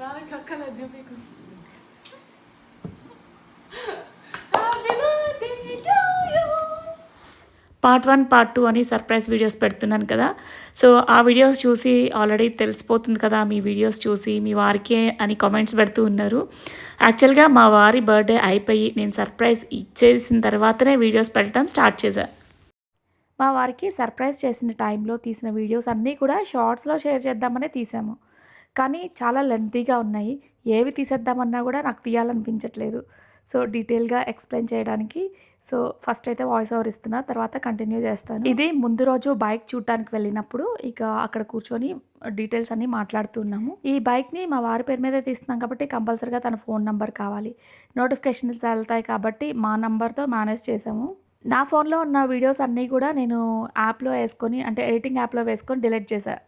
Part 1 part 2 అని surprise videos పెడుతున్నాను కదా. సో ఆ వీడియోస్ చూసి ఆల్రెడీ తెలిసిపోతుంది కదా, మీ వీడియోస్ చూసి మీ వారికే అని కామెంట్స్ పెడుతూ ఉన్నారు. యాక్చువల్గా మా వారి బర్త్డే అయిపోయి నేను సర్ప్రైజ్ ఇచ్చేసిన తర్వాతనే వీడియోస్ పెట్టడం స్టార్ట్ చేశాను. మా వారికి సర్ప్రైజ్ చేసిన టైంలో తీసిన వీడియోస్ అన్నీ కూడా షార్ట్స్లో షేర్ చేద్దామనే తీసాము. కానీ చాలా లెంతీగా ఉన్నాయి. ఏవి తీసేద్దామన్నా కూడా నాకు తీయాలనిపించట్లేదు. సో డీటెయిల్గా ఎక్స్ప్లెయిన్ చేయడానికి ఫస్ట్ అయితే వాయిస్ ఓవర్ ఇస్తున్నా, తర్వాత కంటిన్యూ చేస్తాను. ఇది ముందు రోజు బైక్ చూడటానికి వెళ్ళినప్పుడు ఇక అక్కడ కూర్చొని డీటెయిల్స్ అన్నీ మాట్లాడుతున్నాము. ఈ బైక్ని మా వారి పేరు మీదే తీస్తున్నాం కాబట్టి కంపల్సరీగా తన ఫోన్ నెంబర్ కావాలి. నోటిఫికేషన్స్ వెళ్తాయి కాబట్టి మా నెంబర్తో మేనేజ్ చేసాము. నా ఫోన్లో ఉన్న వీడియోస్ అన్నీ కూడా నేను యాప్లో వేసుకొని, అంటే ఎడిటింగ్ యాప్లో వేసుకొని డిలీట్ చేశాను.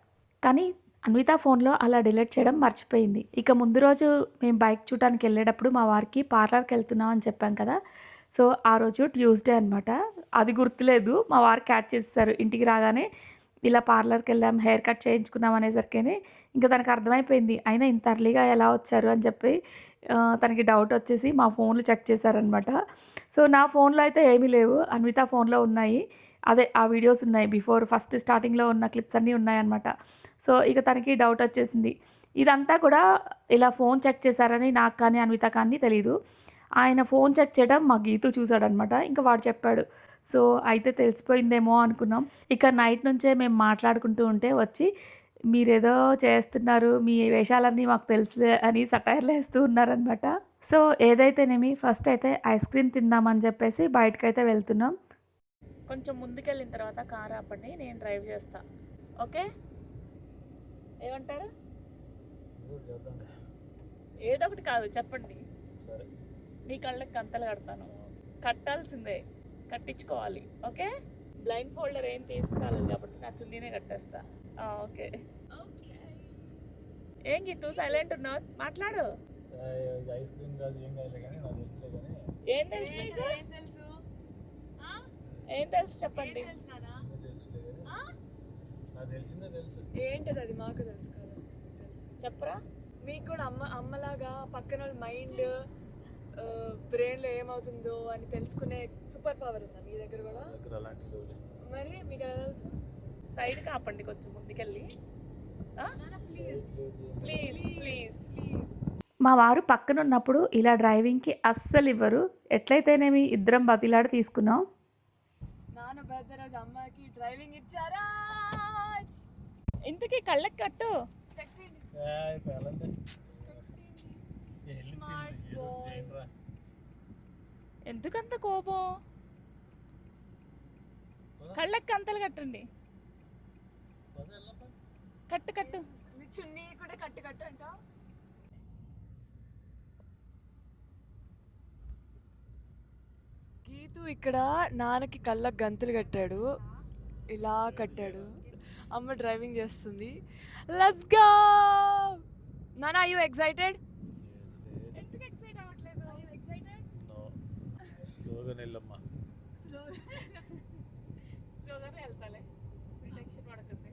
కానీ అన్విత ఫోన్లో అలా డిలీట్ చేయడం మర్చిపోయింది. ఇక ముందు రోజు మేము బైక్ చూడటానికి వెళ్ళేటప్పుడు మా వారికి పార్లర్కి వెళ్తున్నాం అని చెప్పాం కదా. సో ఆ రోజు ట్యూస్డే అనమాట. అది గుర్తులేదు, మా వారు క్యాచ్ చేసేసారు. ఇంటికి రాగానే ఇలా పార్లర్కి వెళ్ళాం, హెయిర్ కట్ చేయించుకున్నాం అనేసరికనే ఇంకా తనకు అర్థమైపోయింది. అయినా ఇంత అర్లీగా ఎలా వచ్చారు అని చెప్పి తనకి డౌట్ వచ్చేసి మా ఫోన్లు చెక్ చేశారనమాట. సో నా ఫోన్లో అయితే ఏమీ లేవు, అన్విత ఫోన్లో ఉన్నాయి. అదే ఆ వీడియోస్ ఉన్నాయి, బిఫోర్ ఫస్ట్ స్టార్టింగ్లో ఉన్న క్లిప్స్ అన్నీ ఉన్నాయన్నమాట. సో ఇక తనకి డౌట్ వచ్చేసింది. ఇదంతా కూడా ఇలా ఫోన్ చెక్ చేశారని నాకు కానీ అన్విత కానీ తెలీదు. ఆయన ఫోన్ చెక్ చేయడం మా గీతు చూశాడనమాట. ఇంకా వాడు చెప్పాడు. సో అయితే తెలిసిపోయిందేమో అనుకున్నాం. ఇక నైట్ నుంచే మేము మాట్లాడుకుంటూ ఉంటే వచ్చి మీరేదో చేస్తున్నారు, మీ వేషాలన్నీ మాకు తెలుసు అని సటైర్లు వేస్తూ ఉన్నారనమాట. సో ఏదైతేనేమి ఫస్ట్ అయితే ఐస్ క్రీమ్ తిందామని చెప్పేసి బయటకైతే వెళ్తున్నాం. కొంచెం ముందుకెళ్ళిన తర్వాత కార్ ఆపండి, నేను డ్రైవ్ చేస్తా. ఓకే, ఏమంటారు? ఏదో ఒకటి కాదు చెప్పండి. నీ కళ్ళకి కంతలు కడతాను, కట్టాల్సిందే, కట్టించుకోవాలి. ఓకే, బ్లైండ్ ఫోల్డర్ ఏం తీసుకురాలేదు కాబట్టి నా చున్నీనే కట్టేస్తా. ఓకే. ఏం గీతు సైలెంట్ ఉన్నావు, మాట్లాడు. ఏం తెలుసు, ఏం తెలుసు చెప్పండి. ఏంటది? అది మాకు తెలుసు కదా, చెప్పరా. మీకు కూడా అమ్మలాగా పక్కన మైండ్ బ్రెయిన్లో ఏమవుతుందో అని తెలుసుకునే సూపర్ పవర్ ఉందా మీ దగ్గర కూడా? మరి మీకు ఎలా తెలుసు? సైడ్ కాపండి కొంచెం ముందుకెళ్ళి. Please please. మా వారు పక్కన ఉన్నప్పుడు ఇలా డ్రైవింగ్కి అస్సలు ఇవ్వరు. ఎట్లయితేనేమి ఇద్దరం బతిలాడి తీసుకున్నాం. నాన్న బర్త్డే రోజు అమ్మకి డ్రైవింగ్ ఇచ్చారా? ఇంతకీ కళ్ళకి కట్టు. ఎందుకంత కోపం? కళ్ళకి కంతలు కట్టండి. కట్టు కట్టు. చున్నీ కూడా కట్టు అంట. గీతు ఇక్కడ నాన్నకి కళ్ళకి గంతులు కట్టాడు, ఇలా కట్టాడు. అమ్మ డ్రైవింగ్ చేస్తుంది. Let's go. నాన్న, ఆర్ యు ఎక్సైటెడ్? ఎందుకు ఎక్సైట్ అవ్వట్లేదు? Are you excited? నో. స్లోగా వెళ్ళమ్మా. స్లోగానే వెళ్తాలే, టెన్షన్ పడకండి.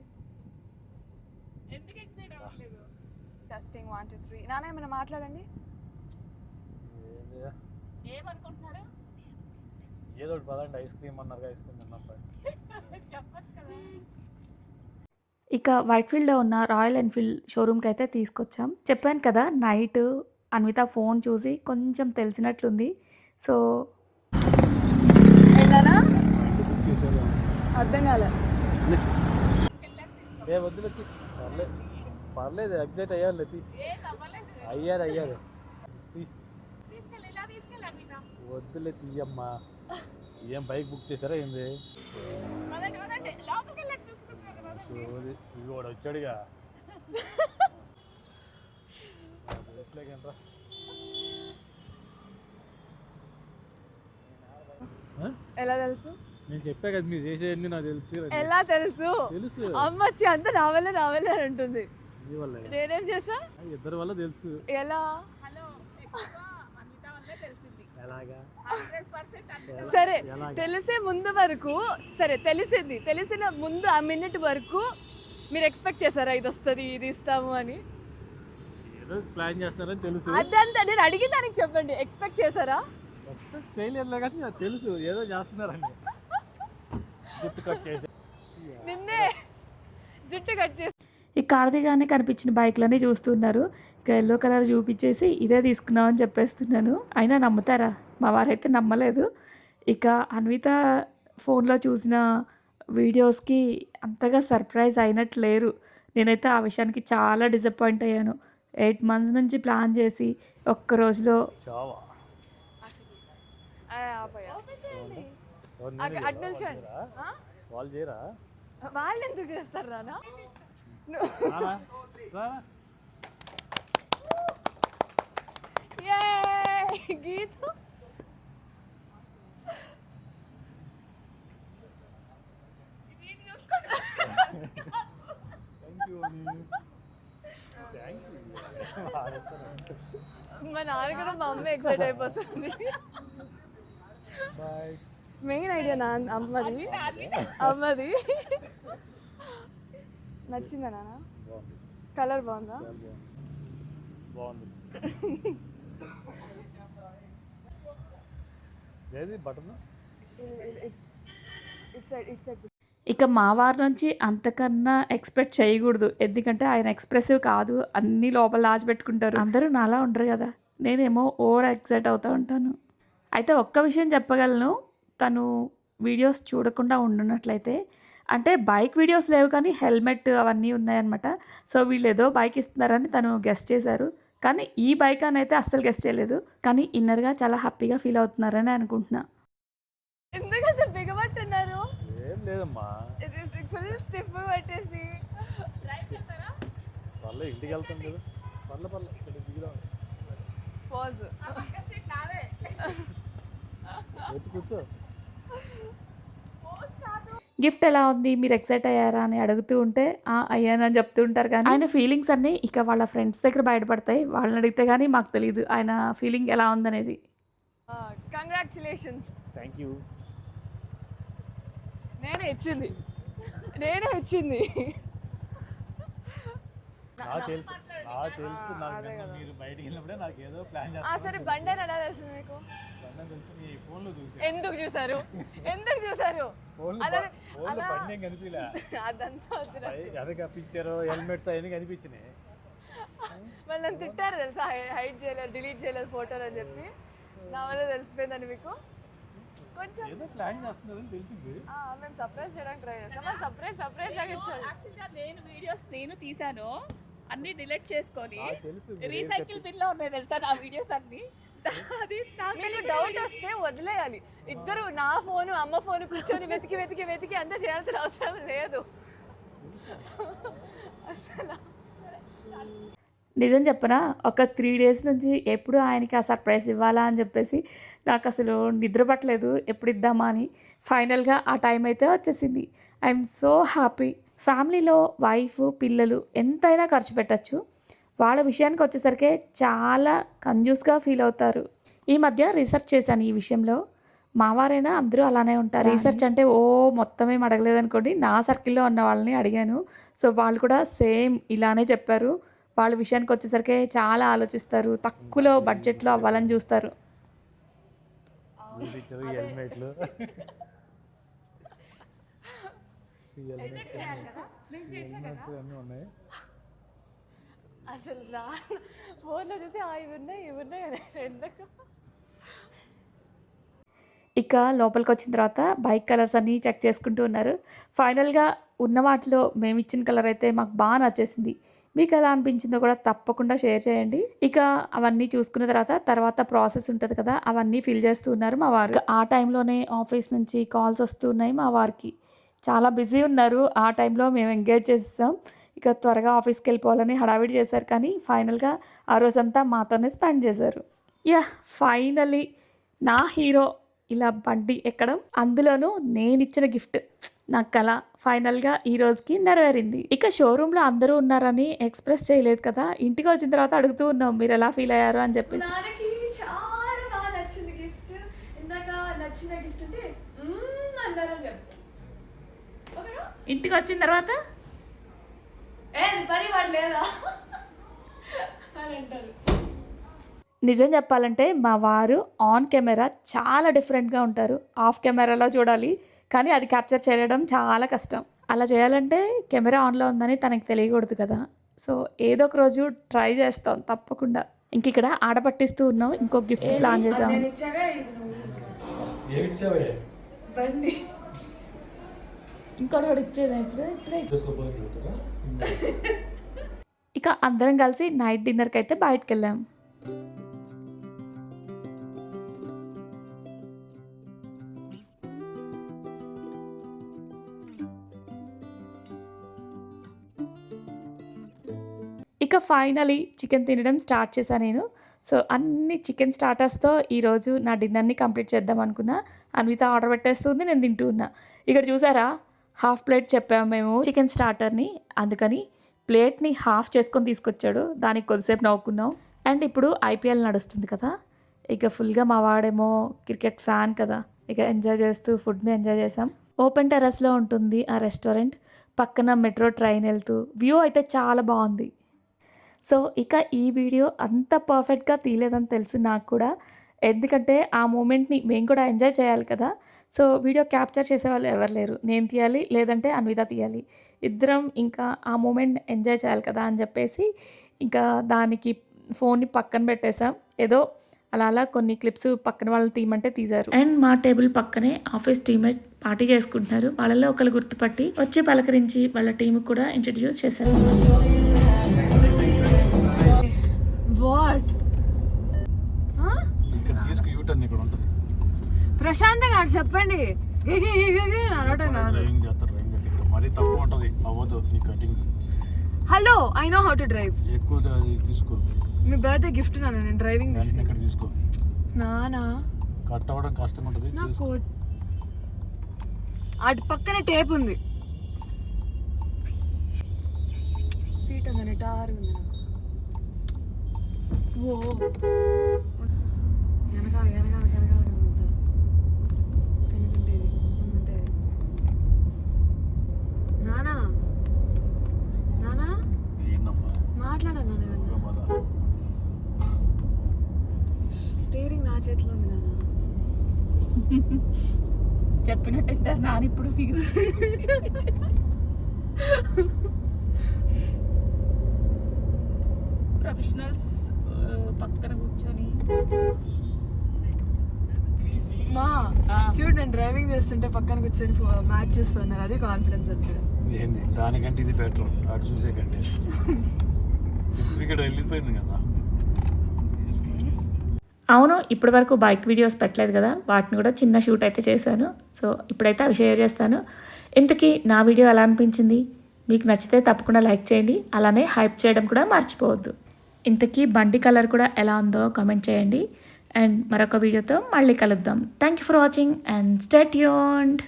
ఎందుకు ఎక్సైట్ అవ్వట్లేదు? టెస్టింగ్ 1 2 3. నాన్న ఏమైనా మాట్లాడండి. ఏమనుకుంటున్నారు? ఏదో ఒకటి పదండి, ఐస్ క్రీమ్ అన్నారు, ఐస్ క్రీమ్ తిన్నాం. చెప్పచ్చు కదా. ఇక వైట్ఫీల్డ్లో ఉన్న రాయల్ ఎన్ఫీల్డ్ షోరూమ్కి అయితే తీసుకొచ్చాం. చెప్పాను కదా, నైట్ అన్విత ఫోన్ చూసి కొంచెం తెలిసినట్లుంది. సో అర్థం కాలే. వద్దు పర్లేదు, ఎగ్జైట్ అయ్యారు. అయ్యారు వద్దులే తీయమ్మా. ఏం బైక్ బుక్ చేశారా ఏంది? ఇవి కూడా వచ్చాడుగా. ఎలా తెలుసు? నేను చెప్పా కదా మీరు చేసేయండి, నాకు తెలుసు. ఎలా తెలుసు? అమ్మ వచ్చి అంత నా వల్ల అంటుంది. నేనేం చేసా? ఇద్దరి వల్ల తెలుసు. ఎలా? ఎలాగా? సరే, తెలిసే ముందు వరకు, సరే తెలిసిన ముందు ఆ మినిట్ వరకు మీరు ఎక్స్పెక్ట్ చేశారా ఇది వస్తుంది, ఇది ఇస్తాము అని? ఏదో ఏదో ప్లాన్ చేస్తున్నారని తెలుసు. అదంతా నేను అడిగిన దానికి చెప్పండి. ఎక్స్పెక్ట్ చేశారా? ఎక్స్పెక్ట్ చేయలేదులే కానీ నాకు తెలుసు ఏదో చేస్తున్నారని. జుట్టు కట్ చేసి నిన్నే జుట్టు కట్ చేసి ఈ కార్ దిగానే కనిపించిన బైక్లన్నీ చూస్తున్నారు. ఇక ఎల్లో కలర్ చూపించేసి ఇదే తీసుకున్నామని చెప్పేస్తున్నాను. అయినా నమ్ముతారా? మా వారైతే నమ్మలేదు. ఇక అన్విత ఫోన్లో చూసిన వీడియోస్కి అంతగా సర్ప్రైజ్ అయినట్టు లేరు. నేనైతే ఆ విషయానికి చాలా డిసప్పాయింట్ అయ్యాను. 8 months నుంచి ప్లాన్ చేసి ఒక్క రోజులో చావా ఆపయ్యా. ఎవరు అటు నేనే నిల్చోండి. చేయరా? వాళ్ళు చేయరా? వాళ్ళు ఎందుకు చేస్తారు రానా? రారా? రారా? గీత థ్యాంక్ యూ థ్యాంక్ యూ. మా నాన్న కూడా మా అమ్మ ఎక్సైట్ అయిపోతుంది. బాయ్. మెయిన్ ఐడియా అమ్మది నచ్చిందా నాన్న? బాగుంది. కలర్ బాగుందా? చాలా బాగుంది. ఏది బటన్? ఇక మా వారి నుంచి అంతకన్నా ఎక్స్పెక్ట్ చేయకూడదు. ఎందుకంటే ఆయన ఎక్స్ప్రెసివ్ కాదు, అన్నీ లోపల దాచిపెట్టుకుంటారు. అందరూ నాలా ఉండరు కదా, నేనేమో ఓవర్ ఎక్సైట్ అవుతూ ఉంటాను. అయితే ఒక్క విషయం చెప్పగలను, తను వీడియోస్ చూడకుండా ఉండున్నట్లయితే, అంటే బైక్ వీడియోస్ లేవు కానీ హెల్మెట్ అవన్నీ ఉన్నాయన్నమాట. సో వీళ్ళు ఏదో బైక్ ఇస్తున్నారని తను గెస్ట్ చేశారు. కానీ ఈ బైక్ అని అయితే అస్సలు గెస్ట్ చేయలేదు. కానీ ఇన్నర్గా చాలా హ్యాపీగా ఫీల్ అవుతున్నారని అనుకుంటున్నా. ఎందుకంటే బిగబట్టున్నారు? ఏం లేదమ్మా, ఫుల్ స్టిఫ్ పట్టేసి పర్లే ఇంటికి వెళ్తాం కదా. పర్లే ఇక్కడ దిగుదాం. పాజ్ వచ్చి కూర్చో. గిఫ్ట్ ఎలా ఉంది, మీరు ఎక్సైట్ అయ్యారా అని అడుగుతూ ఉంటే అయ్యానని చెప్తూ ఉంటారు. కానీ ఆయన ఫీలింగ్స్ అన్నీ ఇక వాళ్ళ ఫ్రెండ్స్ దగ్గర బయటపడతాయి. వాళ్ళని అడిగితే కానీ మాకు తెలియదు ఆయన ఫీలింగ్ ఎలా ఉందనేది. కంగ్రాచులేషన్స్. Thank you. నేనే ఇచ్చింది నాకు తెలుసు నాకు మీరు బయటికి వెళ్ళినప్పుడే నాకు ఏదో ప్లాన్ సరే బండి అని ఎలా తెలిసింది మీకు? తెలుసు. నీ ఫోన్లో చూసి ఎందుకు చూసారు? ఫోన్లో బండి ఏం కనిపించలే. అదంతా అదే పిక్చర్ హెల్మెట్స్ అవన్నీ కనిపించినాయి. వాళ్ళు నన్ను తిట్టారు తెలుసా, హైడ్ చేయలేదు, డిలీట్ చేయలేదు ఫోటోలు అని చెప్పి. నా వల్ల తెలిసిపోయిందని మీకు కొంచెం ఏదో ప్లాన్ చేస్తున్నారని తెలిసింది. మేము సర్ప్రైజ్ చేయడానికి ట్రై చేస్తాం. సర్ప్రైజ్ యాక్చువల్గా నేను వీడియోస్ తీసాను, అన్ని డిలీట్ చేసుకొని తెలుసు రీసైకిల్ బిన్ లో ఉన్నాయి తెలుసా నా వీడియోస్ అన్ని. అది మీకు డౌట్ వస్తే వదిలేయాలి. ఇద్దరు నా ఫోను అమ్మ ఫోను కూర్చొని వెతికి అంతా చేయాల్సిన అవసరం లేదు అసలు. నిజం చెప్పనా, ఒక 3 days నుంచి ఎప్పుడు ఆయనకి ఆ సర్ప్రైజ్ ఇవ్వాలా అని చెప్పేసి నాకు అసలు నిద్ర పట్టలేదు, ఎప్పుడు ఇద్దామా అని. ఫైనల్గా ఆ టైం అయితే వచ్చేసింది. I'm so happy. ఫ్యామిలీలో వైఫ్ పిల్లలు ఎంతైనా ఖర్చు పెట్టచ్చు, వాళ్ళ విషయానికి వచ్చేసరికి చాలా కంజూస్గా ఫీల్ అవుతారు. ఈ మధ్య రీసెర్చ్ చేశాను ఈ విషయంలో. మావారైనా అందరూ అలానే ఉంటారు. రీసెర్చ్ అంటే మొత్తమే అడగలేదనుకోండి, నా సర్కిల్లో ఉన్న వాళ్ళని అడిగాను. సో వాళ్ళు కూడా సేమ్ ఇలానే చెప్పారు. వాళ్ళ విషయానికి వచ్చేసరికి చాలా ఆలోచిస్తారు, తక్కువలో బడ్జెట్లో అవ్వాలని చూస్తారు. హెల్మెట్లు అన్నీ ఉన్నాయి. అసలు ఫోన్లో చూసి ఇవి ఉన్నాయి ఎందుకు. ఇక లోపలికి వచ్చిన తర్వాత బైక్ కలర్స్ అన్నీ చెక్ చేసుకుంటూ ఉన్నారు. ఫైనల్గా ఉన్న వాటిలో మేము ఇచ్చిన కలర్ అయితే మాకు బాగా నచ్చేసింది. మీకు ఎలా అనిపించిందో కూడా తప్పకుండా షేర్ చేయండి. ఇక అవన్నీ చూసుకున్న తర్వాత ప్రాసెస్ ఉంటుంది కదా, అవన్నీ ఫిల్ చేస్తూ ఉన్నారు మా వారు. ఆ టైంలోనే ఆఫీస్ నుంచి కాల్స్ వస్తున్నాయి మా వారికి. చాలా బిజీ ఉన్నారు. ఆ టైంలో మేము ఎంగేజ్ చేసేసాం. ఇక త్వరగా ఆఫీస్కి వెళ్ళిపోవాలని హడావిడి చేశారు. కానీ ఫైనల్గా ఆ రోజంతా మాతోనే స్పెండ్ చేశారు. ఫైనల్లీ నా హీరో ఇలా బండి ఎక్కడం, అందులోనూ నేను ఇచ్చిన గిఫ్ట్, నా కళ ఫైనల్గా ఈ రోజుకి నెరవేరింది. ఇక షోరూంలో అందరూ ఉన్నారని ఎక్స్ప్రెస్ చేయలేదు కదా, ఇంటికి వచ్చిన తర్వాత అడుగుతూ ఉన్నాం మీరు ఎలా ఫీల్ అయ్యారు అని చెప్పేసి. నాన్నకి చాలా బాగా నచ్చింది గిఫ్ట్. ఇందాక నచ్చిన గిఫ్ట్ అంటే అన్నారని చెప్తాను. ఇంటికి వచ్చిన తర్వాత పని వాడు లేదా అని అంటారు. నిజం చెప్పాలంటే మా వారు ఆన్ కెమెరా చాలా డిఫరెంట్గా ఉంటారు. ఆఫ్ కెమెరాలో చూడాలి, కానీ అది క్యాప్చర్ చేయడం చాలా కష్టం. అలా చేయాలంటే కెమెరా ఆన్లో ఉందని తనకి తెలియకూడదు కదా. సో ఏదో ఒక రోజు ట్రై చేస్తాం తప్పకుండా. ఇంక ఇక్కడ ఆడపట్టిస్తూ ఉన్నాం, ఇంకో గిఫ్ట్ ప్లాన్ చేసాం. నేను ఇచ్చాగా ఇది నువ్వు ఏమి ఇచ్చావే బండి. ఇంకోటి కూడా ఇచ్చేది ఇప్పుడే. తీసుకోపోయి తిరుగుతారా? ఇక అందరం కలిసి నైట్ డిన్నర్కి అయితే బయటకు వెళ్ళాం. ఇక ఫైనలీ చికెన్ తినడం స్టార్ట్ చేశాను నేను. సో అన్ని చికెన్ స్టార్టర్స్తో ఈరోజు నా డిన్నర్ని కంప్లీట్ చేద్దాం అనుకున్నా. అన్విత ఆర్డర్ పెట్టేస్తుంది, నేను తింటూ ఉన్నా. ఇక్కడ చూసారా, హాఫ్ ప్లేట్ చెప్పాము మేము చికెన్ స్టార్టర్ని, అందుకని ప్లేట్ని హాఫ్ చేసుకొని తీసుకొచ్చాడు. దానికి కొద్దిసేపు నవ్వుకున్నాం. అండ్ ఇప్పుడు ఐపీఎల్ నడుస్తుంది కదా, ఇక ఫుల్గా మా వాడేమో క్రికెట్ ఫ్యాన్ కదా, ఇక ఎంజాయ్ చేస్తూ ఫుడ్ని ఎంజాయ్ చేసాం. ఓపెన్ టెర్రస్లో ఉంటుంది ఆ రెస్టారెంట్, పక్కన మెట్రో ట్రైన్ వెళ్తూ వ్యూ అయితే చాలా బాగుంది. సో ఇక ఈ వీడియో అంత పర్ఫెక్ట్గా తీయలేదని తెలుసు నాకు కూడా, ఎందుకంటే ఆ మూమెంట్ని మేము కూడా ఎంజాయ్ చేయాలి కదా. సో వీడియో క్యాప్చర్ చేసేవాళ్ళు ఎవరు లేరు, నేను తీయాలి లేదంటే అన్విత తీయాలి, ఇద్దరం ఇంకా ఆ మూమెంట్ ఎంజాయ్ చేయాలి కదా అని చెప్పేసి ఇంకా దానికి ఫోన్ని పక్కన పెట్టేసాం. ఏదో అలా అలా కొన్ని క్లిప్స్ పక్కన వాళ్ళు తీయమంటే తీశారు. అండ్ మా టేబుల్ పక్కనే ఆఫీస్ టీమ్మేట్ పార్టీ చేసుకుంటున్నారు. వాళ్ళలో ఒకళ్ళు గుర్తుపట్టి వచ్చి పలకరించి వాళ్ళ టీంకి కూడా ఇంట్రడ్యూస్ చేశారు. వాట్ ఇక్కడ తీసుకు యూటర్న్ ఇక్కడ ఉంటుంది. ప్రశాంతంగా అటు చెప్పండి. అనటం కాదు. డ్రైవింగ్ చేస్తారు, డ్రైవింగ్ చేస్తారు. ఇక్కడ మరీ తక్కువ ఉంటుంది, అవ్వదు నీ cutting. Hello, I know how to drive. ఎక్కువ తీసుకో. మీ బర్త్డే గిఫ్ట్ నాన్న, నేను డ్రైవింగ్ వెంటనే ఇక్కడ తీసుకో. నానా కట్ అవ్వడం కష్టం ఉంటుంది. నాకు అటు పక్కన టేప్ ఉంది, సీట్ ఉందని టార్ ఉంది. ఓ వెనకాల వెనకాల వెనకాల కనుకుంటా కనుకుంటేది ఉందంటే. నానా నానా ఏంటమ్మా మాట్లాడాను నాన్న, ఏమన్నా స్టీరింగ్ నా చేతిలో ఉంది నాన్న. చెప్పినట్టు నాని ఇప్పుడు ప్రొఫెషనల్స్ పక్కన కూర్చొని మా చూడు, నేను డ్రైవింగ్ చేస్తుంటే పక్కన కూర్చొని మ్యాచ్ చూస్తున్నారు, అది కాన్ఫిడెన్స్ అంటే. ఏంది దానికంటే ఇది బెటర్, అటు చూసే కంటే. క్రికెట్ వెళ్ళిపోయింది కదా. అవును, ఇప్పటి వరకు బైక్ వీడియోస్ పెట్టలేదు కదా, వాటిని కూడా చిన్న షూట్ అయితే చేశాను. సో ఇప్పుడైతే అవి షేర్ చేస్తాను. ఇంతకీ నా వీడియో ఎలా అనిపించింది? మీకు నచ్చితే తప్పకుండా లైక్ చేయండి, అలానే హైప్ చేయడం కూడా మర్చిపోవద్దు. ఇంతకీ బండి కలర్ కూడా ఎలా ఉందో కామెంట్ చేయండి. అండ్ మరొక వీడియోతో మళ్ళీ కలుద్దాం. Thank you for watching and stay tuned.